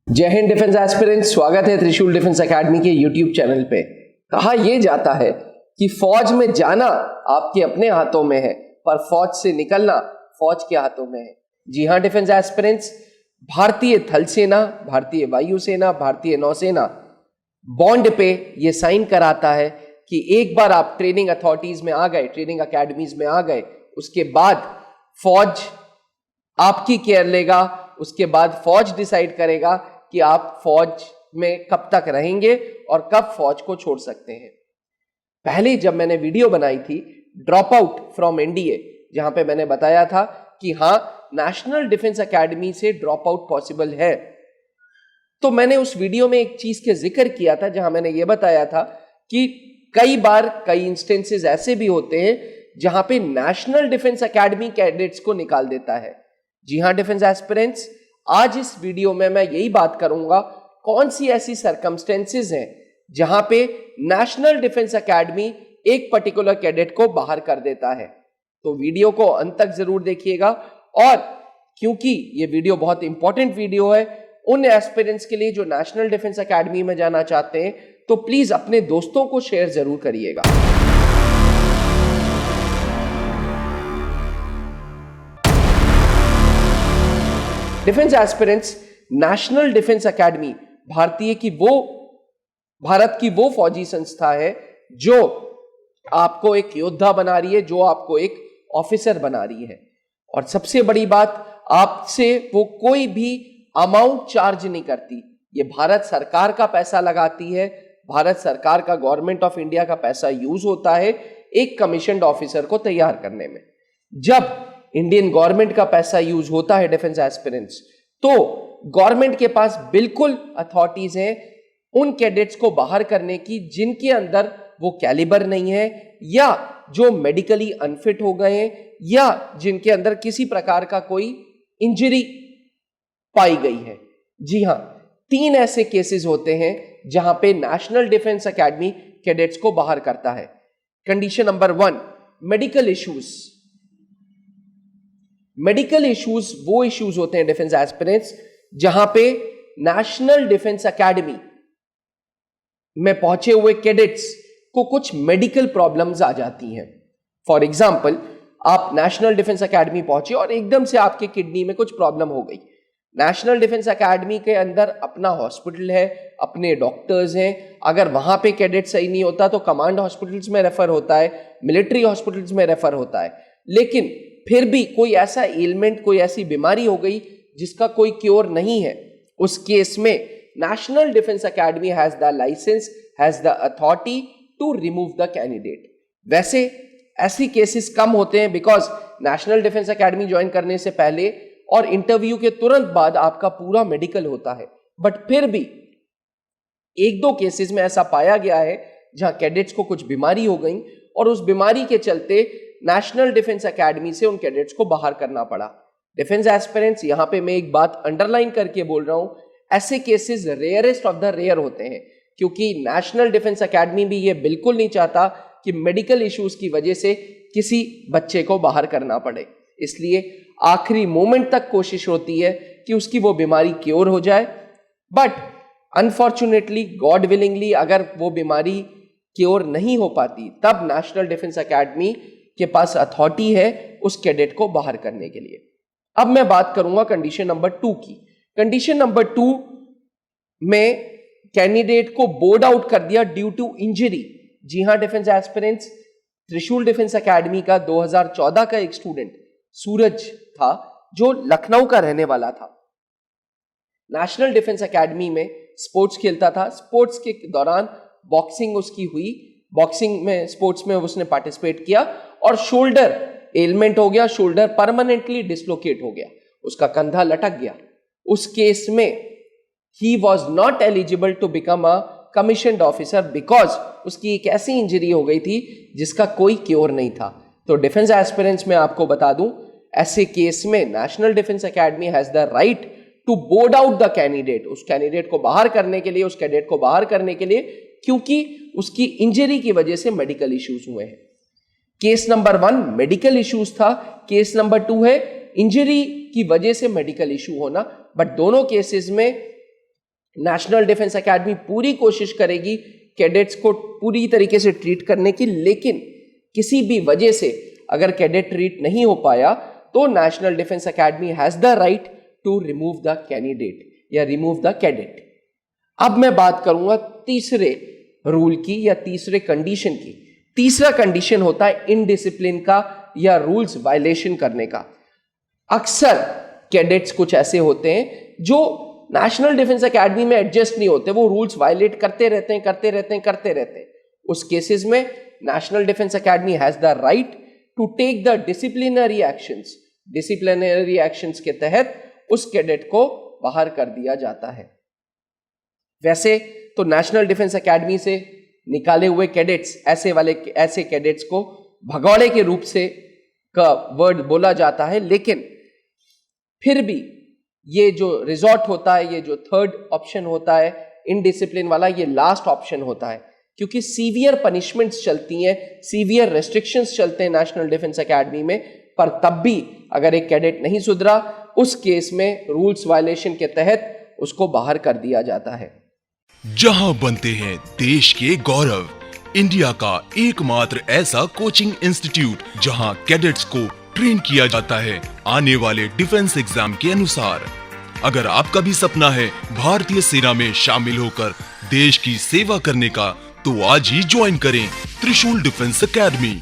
जय Hind defence aspirants, स्वागत है त्रिशूल डिफेंस एकेडमी के यूट्यूब चैनल पे। कहा यह जाता है कि फौज में जाना आपके अपने हाथों में है, पर फौज से निकलना फौज के हाथों में है। जी हां डिफेंस एस्पिरेंट्स, भारतीय थल सेना, भारतीय वायुसेना, भारतीय नौसेना बॉन्ड पे ये साइन कराता है कि एक बार आप ट्रेनिंग अथॉरिटीज में आ गए, ट्रेनिंग अकेडमीज में आ गए, उसके बाद फौज आपकी केयर लेगा। उसके बाद फौज डिसाइड करेगा कि आप फौज में कब तक रहेंगे और कब फौज को छोड़ सकते हैं। पहले जब मैंने वीडियो बनाई थी ड्रॉप आउट फ्रॉम एनडीए, जहां पे मैंने बताया था कि हां नेशनल डिफेंस एकेडमी से ड्रॉप आउट पॉसिबल है, तो मैंने उस वीडियो में एक चीज के जिक्र किया था जहां मैंने यह बताया था कि कई बार कई इंस्टेंसेस ऐसे भी होते हैं जहां पे नेशनल डिफेंस एकेडमी कैडेट्स को निकाल देता है। जी हां डिफेंस एस्पिरेंट्स, आज इस वीडियो में मैं यही बात करूंगा कौन सी ऐसी सरकमस्टेंसेस हैं जहां पे नेशनल डिफेंस एकेडमी एक पर्टिकुलर कैडेट को बाहर कर देता है। तो वीडियो को अंत तक जरूर देखिएगा, और क्योंकि ये वीडियो बहुत इंपॉर्टेंट वीडियो है उन एस्पिरेंट्स के लिए जो नेशनल डिफेंस एकेडमी में जाना चाहते हैं, तो प्लीज अपने दोस्तों को शेयर जरूर करिएगा। Defence aspirants, national defence academy Bharat की वो फौजी संस्था है जो आपको एक योद्धा बना रही है, जो आपको एक ऑफिसर बना रही है। और सबसे बड़ी बात, आपसे वो कोई भी अमाउंट चार्ज नहीं करती। ये भारत सरकार का पैसा लगाती है, भारत सरकार का, गवर्नमेंट ऑफ इंडिया का पैसा यूज होता है एक कमीशन्ड ऑफिसर को तैयार करने में। जब इंडियन गवर्नमेंट का पैसा यूज होता है डिफेंस एस्पिरेंट्स, तो गवर्नमेंट के पास बिल्कुल अथॉरिटीज हैं उन कैडेट्स को बाहर करने की जिनके अंदर वो कैलिबर नहीं है, या जो मेडिकली अनफिट हो गए हैं, या जिनके अंदर किसी प्रकार का कोई इंजरी पाई गई है। जी हां, 3 ऐसे केसेस होते हैं जहां पे नेशनल डिफेंस एकेडमी कैडेट्स को बाहर करता है। Condition number 1, medical issues. Medical issues वो इश्यूज होते हैं डिफेंस एस्पिरेंट्स जहां पे नेशनल डिफेंस एकेडमी में पहुंचे हुए कैडेट्स को कुछ मेडिकल प्रॉब्लम्स आ जाती हैं। फॉर एग्जांपल, आप नेशनल डिफेंस एकेडमी पहुंचे और एकदम से आपके किडनी में कुछ प्रॉब्लम हो गई। नेशनल डिफेंस एकेडमी के अंदर अपना हॉस्पिटल है, अपने डॉक्टर्स हैं। अगर वहां पे कैडेट सही नहीं होता तो कमांड हॉस्पिटल्स में रेफर होता है, मिलिट्री हॉस्पिटल्स में रेफर होता है। लेकिन फिर भी कोई ऐसा एलिमेंट, कोई ऐसी बीमारी हो गई जिसका कोई क्योर नहीं है, उस केस में national defence academy has the licence, has the authority to remove the candidate. वैसे ऐसी केसेस कम होते हैं because national defence academy join करने से पहले और इंटरव्यू के तुरंत बाद आपका पूरा मेडिकल होता है। बट फिर भी 1-2 केसेस में ऐसा पाया गया है जहां कैडेट्स को कुछ बीमारी हो गई और उस बीमारी के चलते नेशनल डिफेंस एकेडमी से उन कैडेट्स को बाहर करना पड़ा। डिफेंस एस्पिरेंट्स, यहां पे मैं एक बात अंडरलाइन करके बोल रहा हूं, ऐसे cases rarest of the rare होते हैं, क्योंकि नेशनल डिफेंस एकेडमी भी ये बिल्कुल नहीं चाहता कि मेडिकल इश्यूज की वजह से किसी बच्चे को बाहर करना पड़े। इसलिए आखिरी मोमेंट तक कोशिश होती है कि उसकी वो बीमारी क्योर हो जाए। बट अनफॉर्चुनेटली, गॉड विलिंगली, अगर वो बीमारी क्योर नहीं हो पाती, तब नेशनल डिफेंस एकेडमी के पास अथॉरिटी है उस कैडेट को बाहर करने के लिए। अब मैं बात करूंगा कंडीशन नंबर 2 की। कंडीशन नंबर 2 में कैंडिडेट को बोर्ड आउट कर दिया ड्यू टू इंजरी। जी हां defence aspirants, Trishul defence academy का 2014 का एक स्टूडेंट सूरज था जो लखनऊ का रहने वाला था। नेशनल डिफेंस एकेडमी में स्पोर्ट्स खेलता था। स्पोर्ट्स के दौरान बॉक्सिंग उसकी हुई, बॉक्सिंग में, स्पोर्ट्स में उसने पार्टिसिपेट किया और शोल्डर एलिमेंट हो गया, शोल्डर परमानेंटली डिसलोकेट हो गया, उसका कंधा लटक गया। उस केस में ही was not eligible to become a commissioned officer because उसकी एक ऐसी इंजरी हो गई थी जिसका कोई क्योर नहीं था। तो डिफेंस एस्पिरेंट्स में आपको बता दूं, ऐसे केस में national defence academy has the right to board out the candidate, उस कैंडिडेट को बाहर करने के लिए, उस कैडेट को बाहर करने के लिए, क्योंकि उसकी इंजरी की वजह से मेडिकल इश्यूज हुए हैं। केस नंबर 1 मेडिकल इश्यूज था, केस नंबर 2 है इंजरी की वजह से मेडिकल इशू होना। बट दोनों केसेस में नेशनल डिफेंस एकेडमी पूरी कोशिश करेगी कैडेट्स को पूरी तरीके से ट्रीट करने की, लेकिन किसी भी वजह से अगर कैडेट ट्रीट नहीं हो पाया तो national defence academy has the right to remove the candidate या रिमूव द कैडेट। अब मैं बात करूंगा तीसरे रूल की या तीसरे कंडीशन की। तीसरा कंडीशन होता है इनडिसिप्लिन का या रूल्स वायलेशन करने का। अक्सर कैडेट्स कुछ ऐसे होते हैं जो नेशनल डिफेंस एकेडमी में एडजस्ट नहीं होते, वो रूल्स वायलेट करते रहते हैं। उस केसेस में national defence academy has the right to take the disciplinary actions. Disciplinary actions के तहत उस कैडेट को बाहर कर दिया जाता है। वैसे तो नेशनल डिफेंस एकेडमी से निकाले हुए कैडेट्स ऐसे कैडेट्स को भगौड़े के रूप से का वर्ड बोला जाता है, लेकिन फिर भी ये जो रिजॉर्ट होता है, ये जो थर्ड ऑप्शन होता है इनडिसिप्लिन वाला, ये लास्ट ऑप्शन होता है, क्योंकि सीवियर पनिशमेंट्स चलती हैं, सीवियर रेस्ट्रिक्शंस चलते हैं नेशनल डिफेंस एकेडमी में, पर तब भी अगर एक कैडेट नहीं सुधरा उस केस में रूल्स वायलेशन के तहत उसको बाहर कर दिया जाता है। जहां बनते हैं देश के गौरव, इंडिया का एकमात्र ऐसा कोचिंग इंस्टीट्यूट जहां कैडेट्स को ट्रेन किया जाता है आने वाले डिफेंस एग्जाम के अनुसार। अगर आपका भी सपना है भारतीय सेना में शामिल होकर देश की सेवा करने का, तो आज ही ज्वाइन करें त्रिशूल डिफेंस एकेडमी।